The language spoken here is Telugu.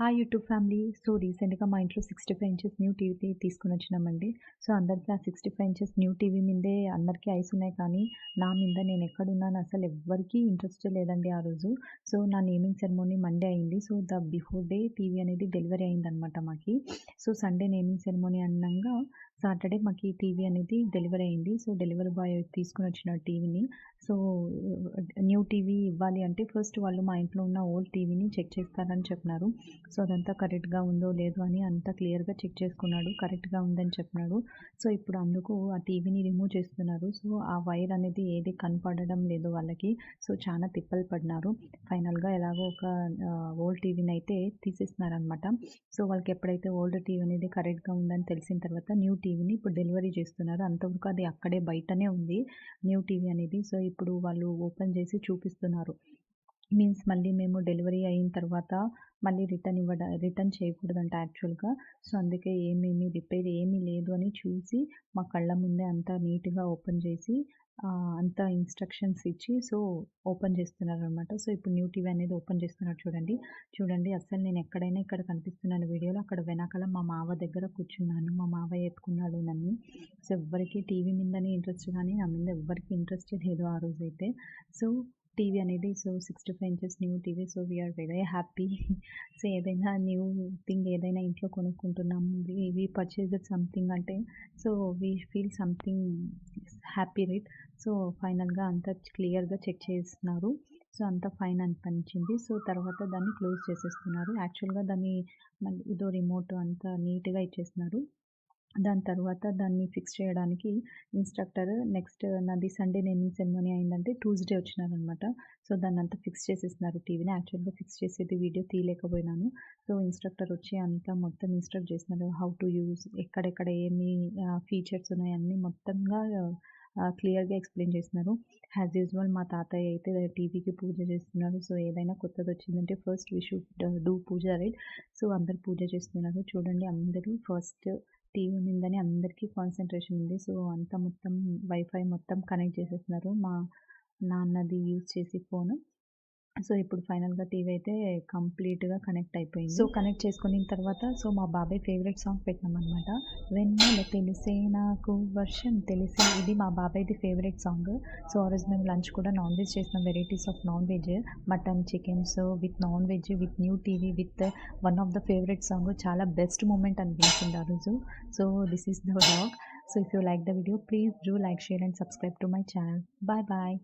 Hi YouTube family. సో రీసెంట్‌గా మా ఇంట్లో 65 ఇంచెస్ న్యూ టీవీ తీసుకొనొచ్చినామండి. సో అందరికీ ఆ 65 ఇంచెస్ న్యూ టీవీ మీదే అందరికీ ఐస్ ఉన్నాయి కానీ, నా మీద నేనెక్కడున్నానో అసలు ఎవ్వరికీ ఇంట్రెస్టే లేదండి ఆ రోజు. సో నా నేమింగ్ సెరమనీ మండే అయింది. సో బిఫోర్ డే టీవీ అనేది డెలివరీ అయిందనమాట మాకి. సో సండే నేమింగ్ సెరమనీ అనంగా సాటర్డే మాకి టీవీ అనేది డెలివరీ అయింది. సో డెలివరీ బాయ్ తీసుకొనొచ్చినాడు టీవీని. సో న్యూ టీవీ ఇవ్వాలి అంటే ఫస్ట్ వాళ్ళు మా ఇంట్లో ఉన్న ఓల్డ్ టీవీని చెక్ చేస్తారని చెప్పినారు. సో అదంతా కరెక్ట్‌గా ఉందో లేదో అని అంతా క్లియర్‌గా చెక్ చేసుకున్నాడు. కరెక్ట్‌గా ఉందని చెప్పినాడు. సో ఇప్పుడు అందుకు ఆ టీవీని రిమూవ్ చేస్తున్నారు. సో ఆ వైర్ అనేది ఏది కనపడడం లేదు వాళ్ళకి. సో చాలా తిప్పలు పడినారు. ఫైనల్‌గా ఎలాగో ఒక ఓల్డ్ టీవీనైతే తీసేస్తున్నారనమాట. సో వాళ్ళకి ఎప్పుడైతే ఓల్డ్ టీవీ అనేది కరెక్ట్‌గా ఉందని తెలిసిన తర్వాత న్యూ టీవీని ఇప్పుడు డెలివరీ చేస్తున్నారు. అంతవరకు అది అక్కడే బయటనే ఉంది న్యూ టీవీ అనేది. సో ఇప్పుడు వాళ్ళు ఓపెన్ చేసి చూపిస్తున్నారు. మీన్స్ మళ్ళీ మేము డెలివరీ అయిన తర్వాత మళ్ళీ రిటర్న్ చేయకూడదంట యాక్చువల్‌గా. సో అందుకే ఏమేమి రిపేర్ ఏమీ లేదు అని చూసి మా కళ్ళ ముందే అంతా నీట్‌గా ఓపెన్ చేసి అంతా ఇన్‌స్ట్రక్షన్స్ ఇచ్చి సో ఓపెన్ చేస్తున్నారనమాట. సో ఇప్పుడు న్యూ టీవీ అనేది ఓపెన్ చేస్తున్నారు చూడండి. చూడండి అస్సలు నేను ఎక్కడైనా ఇక్కడ కనిపిస్తున్నాను వీడియోలో. అక్కడ వెనకాల మా మావ దగ్గర కూర్చున్నాను. మా మావయ్య ఎత్తుకున్నాడు నన్ను. సో ఎవ్వరికీ టీవీ మీదనే ఇంట్రెస్ట్ గానీ నా మీద ఎవ్వరికీ ఇంట్రెస్టే లేదు ఆ రోజైతే. సో టీవీ అనేది so 65 inches new TV. So we are very happy. So ఏదైనా న్యూ థింగ్ ఏదైనా ఇంట్లో కొనుక్కుంటున్నాము. వి పర్చేస్డ్ సంథింగ్ అంటే so we feel something happy right. So ఫైనల్‌గా అంతా క్లియర్‌గా చెక్ చేస్తున్నారు. సో అంతా ఫైన్ అనిపించింది. సో తర్వాత దాన్ని క్లోజ్ చేసేస్తున్నారు. యాక్చువల్‌గా దాన్ని మళ్ళీ ఏదో రిమోట్ అంతా నీట్‌గా ఇచ్చేస్తున్నారు. దాని తర్వాత దాన్ని ఫిక్స్ చేయడానికి ఇన్‌స్ట్రక్టర్ నెక్స్ట్ నాది సండే నేమింగ్ సెరమనీ అయిందంటే ట్యూస్‌డే వచ్చినారనమాట. సో దాన్నంతా ఫిక్స్ చేసేసినారు టీవీని. యాక్చువల్‌గా ఫిక్స్ చేసేది వీడియో తీయలేకపోయినాను. సో ఇన్‌స్ట్రక్టర్ వచ్చి అంతా మొత్తం ఇన్‌స్ట్రక్ట్ చేసినారు. హౌ టు యూజ్ ఎక్కడెక్కడ ఏమి ఫీచర్స్ ఉన్నాయి అన్నీ మొత్తంగా క్లియర్‌గా ఎక్స్‌ప్లెయిన్ చేసినారు. యాజ్ యూజువల్ మా తాతయ్య అయితే టీవీకి పూజ చేస్తున్నారు. సో ఏదైనా కొత్తదొచ్చిందంటే first we should do puja right. So అందరూ పూజ చేస్తున్నారు. చూడండి అందరూ ఫస్ట్ టీవీ మీదనే అందరికీ కాన్సంట్రేషన్ ఉంది. సో అంతా మొత్తం వైఫై మొత్తం కనెక్ట్ చేసేస్తున్నారు. మా నాన్నది యూజ్ చేసి ఫోను. సో ఇప్పుడు ఫైనల్‌గా టీవీ అయితే కంప్లీట్‌గా కనెక్ట్ అయిపోయింది. సో కనెక్ట్ చేసుకున్న తర్వాత సో మా బాబాయ్ ఫేవరెట్ సాంగ్ పెట్టినామనమాట. వెన్నెల తెలిసే నాకు వర్షం తెలిసే ఇది మా బాబాయ్‌ది ఫేవరెట్ సాంగ్. సో ఆ రోజు మేము లంచ్ కూడా నాన్ వెజ్ చేసినాం. Varieties of non veg, mutton, chickens with non veg, with new TV, with one of the favourite song. చాలా బెస్ట్ మూమెంట్ అనిపించింది ఆ రోజు. So this is the vlog. So if you like the video please do like, share and subscribe to my channel. Bye bye.